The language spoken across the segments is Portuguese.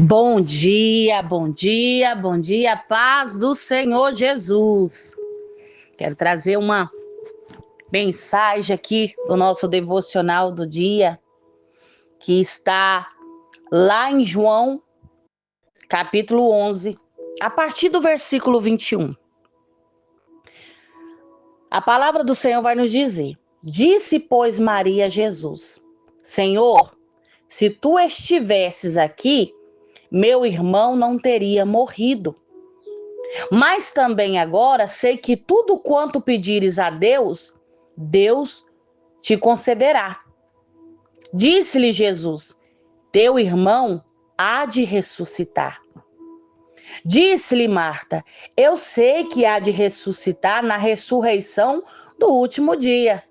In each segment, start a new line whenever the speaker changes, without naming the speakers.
Bom dia, bom dia, bom dia, paz do Senhor Jesus. Quero trazer uma mensagem aqui do nosso devocional do dia, que está lá em João, capítulo 11, a partir do versículo 21. A palavra do Senhor vai nos dizer: Disse, pois, Maria a Jesus: Senhor, se tu estivesses aqui, meu irmão não teria morrido. Mas também agora sei que tudo quanto pedires a Deus, Deus te concederá. Disse-lhe Jesus: Teu irmão há de ressuscitar. Disse-lhe Marta: Eu sei que há de ressuscitar na ressurreição do último dia.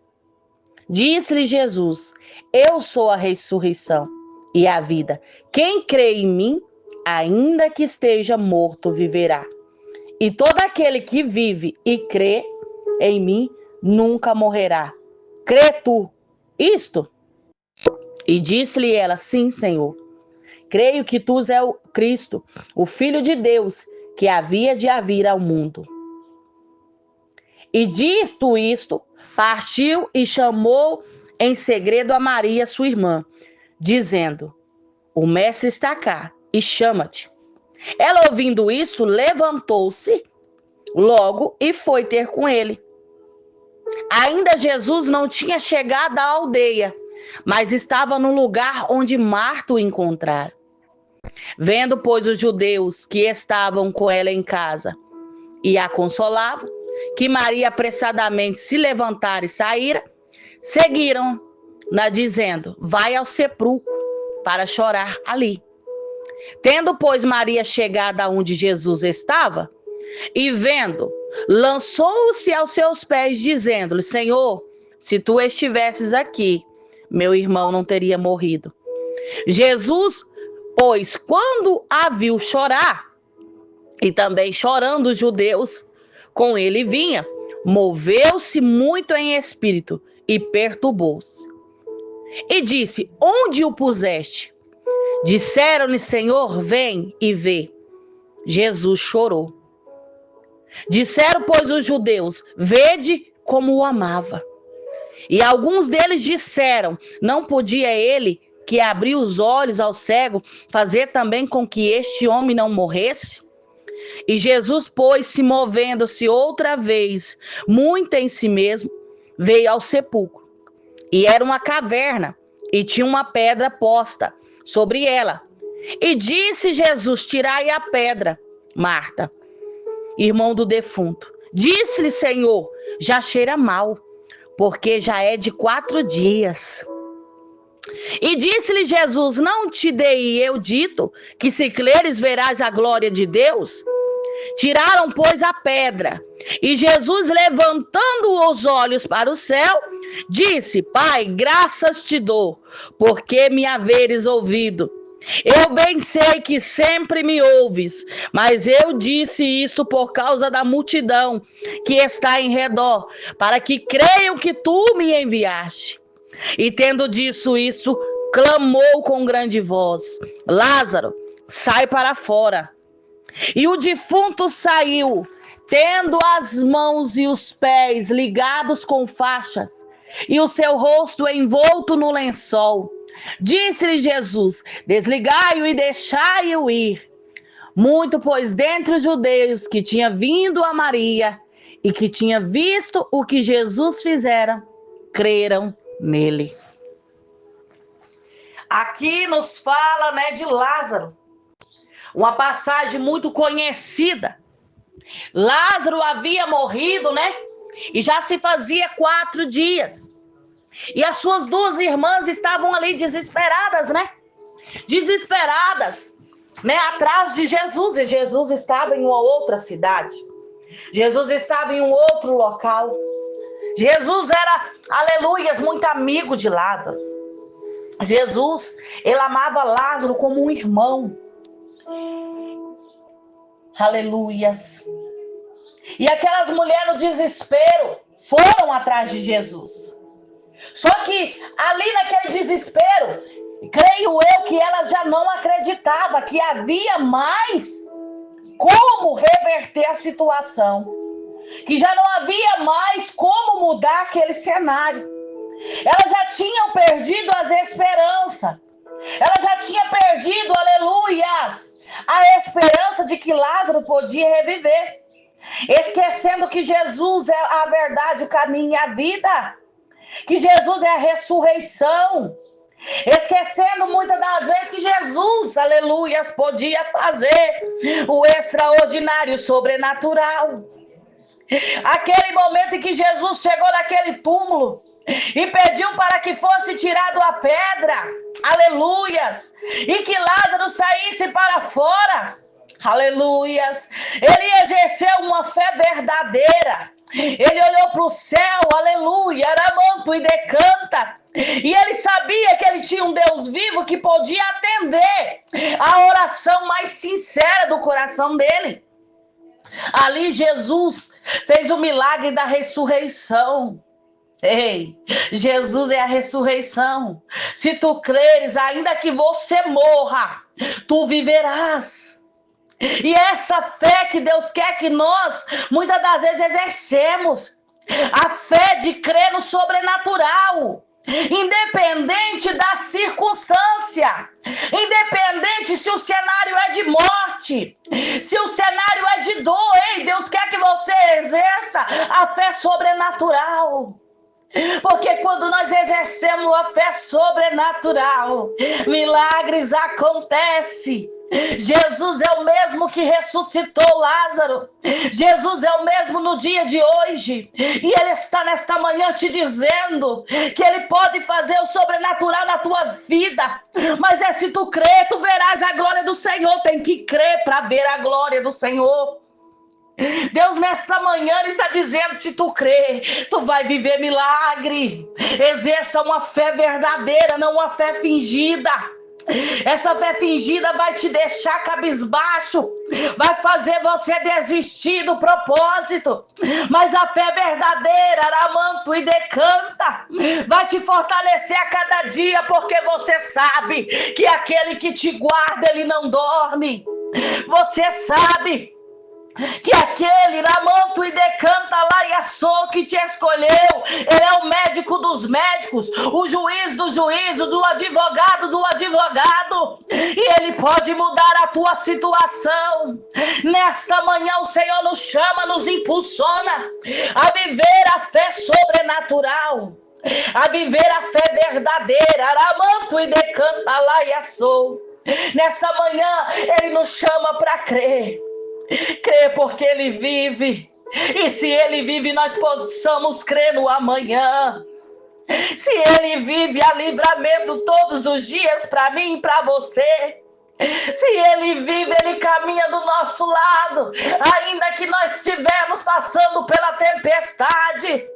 Disse-lhe Jesus: Eu sou a ressurreição e a vida. Quem crê em mim, ainda que esteja morto, viverá. E todo aquele que vive e crê em mim nunca morrerá. Crê tu isto? E disse-lhe ela: Sim, Senhor. Creio que tu és o Cristo, o Filho de Deus, que havia de vir ao mundo. E dito isto, partiu e chamou em segredo a Maria, sua irmã, dizendo: O mestre está cá e chama-te. Ela, ouvindo isto, levantou-se logo e foi ter com ele. Ainda Jesus não tinha chegado à aldeia, mas estava no lugar onde Marta o encontrara. Vendo, pois, os judeus que estavam com ela em casa e a consolavam, que Maria apressadamente se levantara e saíra, seguiram-na dizendo: Vai ao sepulcro para chorar ali. Tendo, pois, Maria chegado aonde Jesus estava, e vendo, lançou-se aos seus pés, dizendo-lhe: Senhor, se tu estivesses aqui, meu irmão não teria morrido. Jesus, pois, quando a viu chorar, e também chorando os judeus com ele vinha, moveu-se muito em espírito e perturbou-se. E disse: Onde o puseste? Disseram-lhe: Senhor, vem e vê. Jesus chorou. Disseram, pois, os judeus: Vede como o amava. E alguns deles disseram: Não podia ele, que abriu os olhos ao cego, fazer também com que este homem não morresse? E Jesus, pois, se movendo-se outra vez, muito em si mesmo, veio ao sepulcro. E era uma caverna, e tinha uma pedra posta sobre ela. E disse Jesus: Tirai a pedra. Marta, irmão do defunto, disse-lhe: Senhor, já cheira mal, porque já é de 4 dias. E disse-lhe Jesus: Não te dei eu dito que se creres verás a glória de Deus? Tiraram, pois, a pedra. E Jesus, levantando os olhos para o céu, disse: Pai, graças te dou, porque me haveres ouvido. Eu bem sei que sempre me ouves, mas eu disse isto por causa da multidão que está em redor, para que creiam que tu me enviaste. E tendo dito isto, clamou com grande voz: Lázaro, sai para fora. E o defunto saiu, tendo as mãos e os pés ligados com faixas, e o seu rosto envolto no lençol. Disse-lhe Jesus: Desligai-o e deixai-o ir. Muito, pois, dentre os judeus que tinha vindo a Maria e que tinha visto o que Jesus fizera, creram nele. Aqui nos fala, de Lázaro. Uma passagem muito conhecida. Lázaro havia morrido, e já se fazia 4 dias. E as suas 2 irmãs estavam ali desesperadas, Desesperadas, atrás de Jesus. E Jesus estava em uma outra cidade. Jesus estava em um outro local. Jesus era, aleluias, muito amigo de Lázaro. Jesus, ele amava Lázaro como um irmão. Aleluias. E aquelas mulheres no desespero foram atrás de Jesus. Só que ali naquele desespero, Creio eu que ela já não acreditava que havia mais como reverter a situação, que já não havia mais como mudar aquele cenário. Elas já tinham perdido as esperanças. Ela já tinha perdido, aleluias, a esperança de que Lázaro podia reviver, esquecendo que Jesus é a verdade, o caminho e a vida, que Jesus é a ressurreição, esquecendo muitas das vezes que Jesus, aleluias, podia fazer o extraordinário, o sobrenatural. Aquele momento em que Jesus chegou naquele túmulo e pediu para que fosse tirado a pedra, aleluias, e que Lázaro saísse para fora, aleluias. Ele exerceu uma fé verdadeira. Ele olhou para o céu, aleluia, aramanto e decanta, e ele sabia que ele tinha um Deus vivo que podia atender a oração mais sincera do coração dele. Ali Jesus fez o milagre da ressurreição. Ei, Jesus é a ressurreição. Se tu creres, ainda que você morra, tu viverás. E essa fé que Deus quer que nós, muitas das vezes, exercemos. A fé de crer no sobrenatural. Independente da circunstância, independente se o cenário é de morte, se o cenário é de dor, ei, Deus quer que você exerça a fé sobrenatural. Porque quando nós exercemos a fé sobrenatural, milagres acontecem. Jesus é o mesmo que ressuscitou Lázaro. Jesus é o mesmo no dia de hoje. E Ele está nesta manhã te dizendo que Ele pode fazer o sobrenatural na tua vida. Mas é se tu crer, tu verás a glória do Senhor. Tem que crer para ver a glória do Senhor. Deus nesta manhã está dizendo, se tu crer, tu vai viver milagre. Exerça uma fé verdadeira, não uma fé fingida. Essa fé fingida vai te deixar cabisbaixo, vai fazer você desistir do propósito. Mas a fé verdadeira, aramanto e decanta, vai te fortalecer a cada dia, porque você sabe que aquele que te guarda, ele não dorme. Você sabe que aquele Ramanto e decanta lá e assou que te escolheu, ele é o médico dos médicos, o juiz do juízo, do advogado do advogado, e ele pode mudar a tua situação. Nesta manhã o Senhor nos chama, nos impulsiona a viver a fé sobrenatural, a viver a fé verdadeira. Ramanto e decanta lá e assou. Nessa manhã ele nos chama para crer. Crer porque Ele vive. E se Ele vive, nós possamos crer no amanhã. Se Ele vive, há livramento todos os dias para mim e para você. Se Ele vive, Ele caminha do nosso lado, ainda que nós estivermos passando pela tempestade.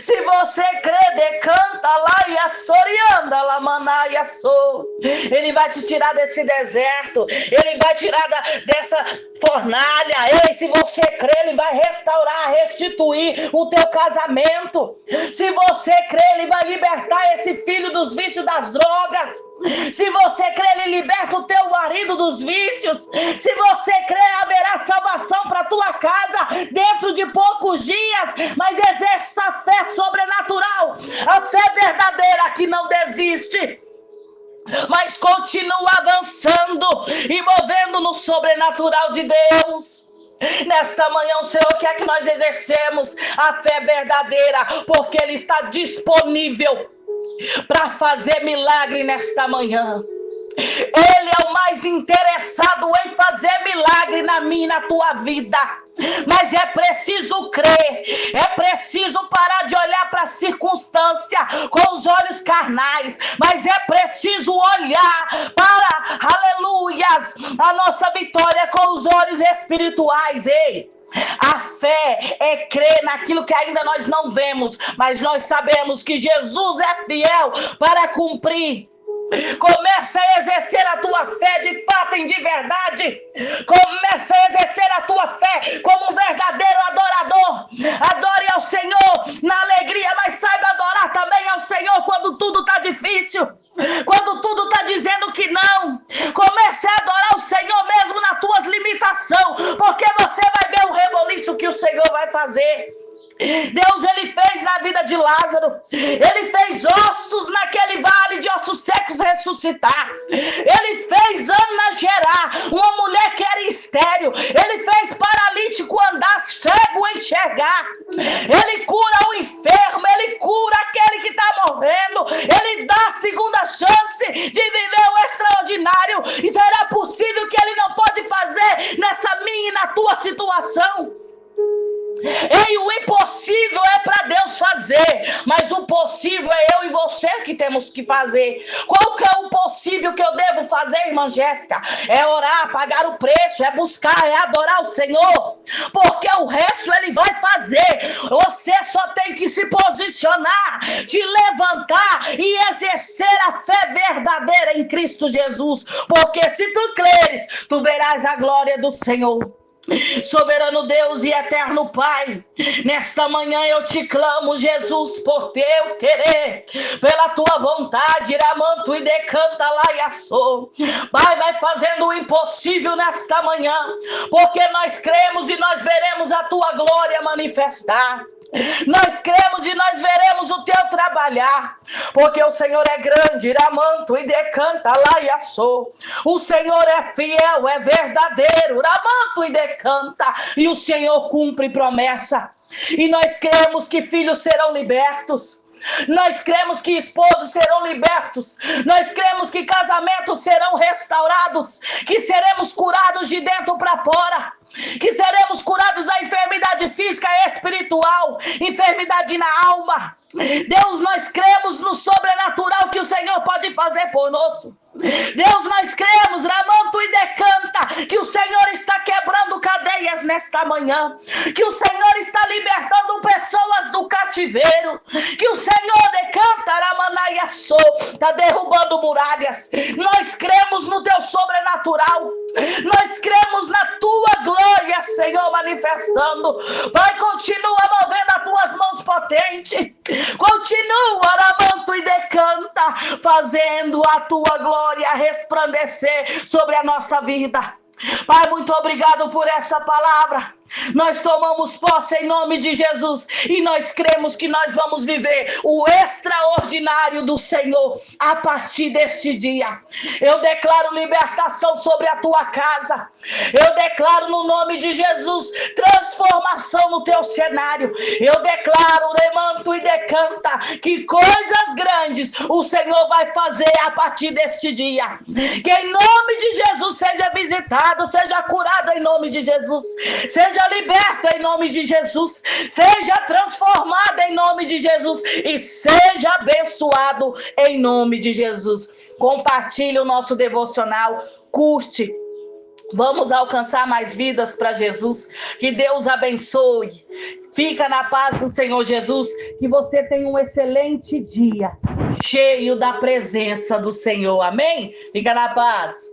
Se você crê, decanta lá e assorianda lá maná e assou. Ele vai te tirar desse deserto, ele vai tirar dessa fornalha. Ei, se você crê, ele vai restaurar, restituir o teu casamento. Se você crê, ele vai libertar esse filho dos vícios das drogas. Se você crê, ele liberta o teu marido dos vícios. Se você crê, haverá salvação para tua casa dentro de poucos dias. Mas exerça a fé sobrenatural, a fé verdadeira que não desiste, mas continua avançando e movendo no sobrenatural de Deus. Nesta manhã o Senhor quer que nós exercemos a fé verdadeira, porque Ele está disponível para fazer milagre nesta manhã. Ele é o mais interessado em fazer milagre na minha e na tua vida. Mas é preciso crer, é preciso parar de olhar para a circunstância com os olhos carnais, mas é preciso olhar para, aleluias, a nossa vitória com os olhos espirituais. Ei, a fé é crer naquilo que ainda nós não vemos, mas nós sabemos que Jesus é fiel para cumprir. Começa a exercer a tua fé de fato e de verdade. Começa a exercer a tua fé como um verdadeiro adorador. Adore ao Senhor na alegria, mas saiba adorar também ao Senhor quando tudo está difícil, quando tudo está que o Senhor vai fazer. Deus, ele fez na vida de Lázaro. Ele fez ossos naquele vale de ossos secos ressuscitar. Ele fez Ana gerar, uma mulher que era estéril. Ele fez paralítico andar, cego enxergar. Ele cura o enfermo, ele cura aquele que está morrendo. Ele dá a segunda chance de viver o extraordinário. E será possível que ele não pode fazer nessa minha e na tua situação? Ei, o impossível é para Deus fazer, mas o possível é eu e você que temos que fazer. Qual que é o possível que eu devo fazer, irmã Jéssica? É orar, pagar o preço, é buscar, é adorar o Senhor, porque o resto ele vai fazer. Você só tem que se posicionar, te levantar e exercer a fé verdadeira em Cristo Jesus, porque se tu creres, tu verás a glória do Senhor. Soberano Deus e eterno Pai, nesta manhã eu te clamo, Jesus, por teu querer, pela tua vontade, iramanto e decanta lá e assou. Pai, vai fazendo o impossível nesta manhã, porque nós cremos e nós veremos a tua glória manifestar. Nós cremos e nós veremos o teu trabalhar, porque o Senhor é grande, iramanto e decanta lá e assou. O Senhor é fiel, é verdadeiro, iramanto e decanta, e o Senhor cumpre promessa. E nós cremos que filhos serão libertos. Nós cremos que esposos serão libertos. Nós cremos que casamentos serão restaurados, que seremos curados de dentro para fora, que seremos curados da enfermidade física e espiritual, enfermidade na alma. Deus, nós cremos no sobrenatural que o Senhor pode fazer por nós. Deus, nós cremos, ramanto e decanta, que o Senhor está quebrando cadeias nesta manhã, que o Senhor está libertando pessoas do cativeiro, que o Senhor decanta, ramanaiaçô, está derrubando muralhas. Nós cremos no teu sobrenatural, nós cremos na tua glória, Senhor, manifestando. Vai, continua movendo as tuas mãos potentes, continua, ramanto e decanta, fazendo a tua glória resplandecer sobre a nossa vida. Pai, muito obrigado por essa palavra. Nós tomamos posse em nome de Jesus e nós cremos que nós vamos viver o extraordinário do Senhor a partir deste dia. Eu declaro libertação sobre a tua casa. Eu declaro no nome de Jesus transformação no teu cenário. Eu declaro, levanto e decanta, que coisas grandes o Senhor vai fazer a partir deste dia. Que em nome de Jesus seja visitado, seja curado em nome de Jesus, seja liberta em nome de Jesus, seja transformada em nome de Jesus e seja abençoado em nome de Jesus. Compartilhe o nosso devocional, curte. Vamos alcançar mais vidas para Jesus. Que Deus abençoe. Fica na paz do Senhor Jesus. Que você tenha um excelente dia, cheio da presença do Senhor. Amém? Fica na paz.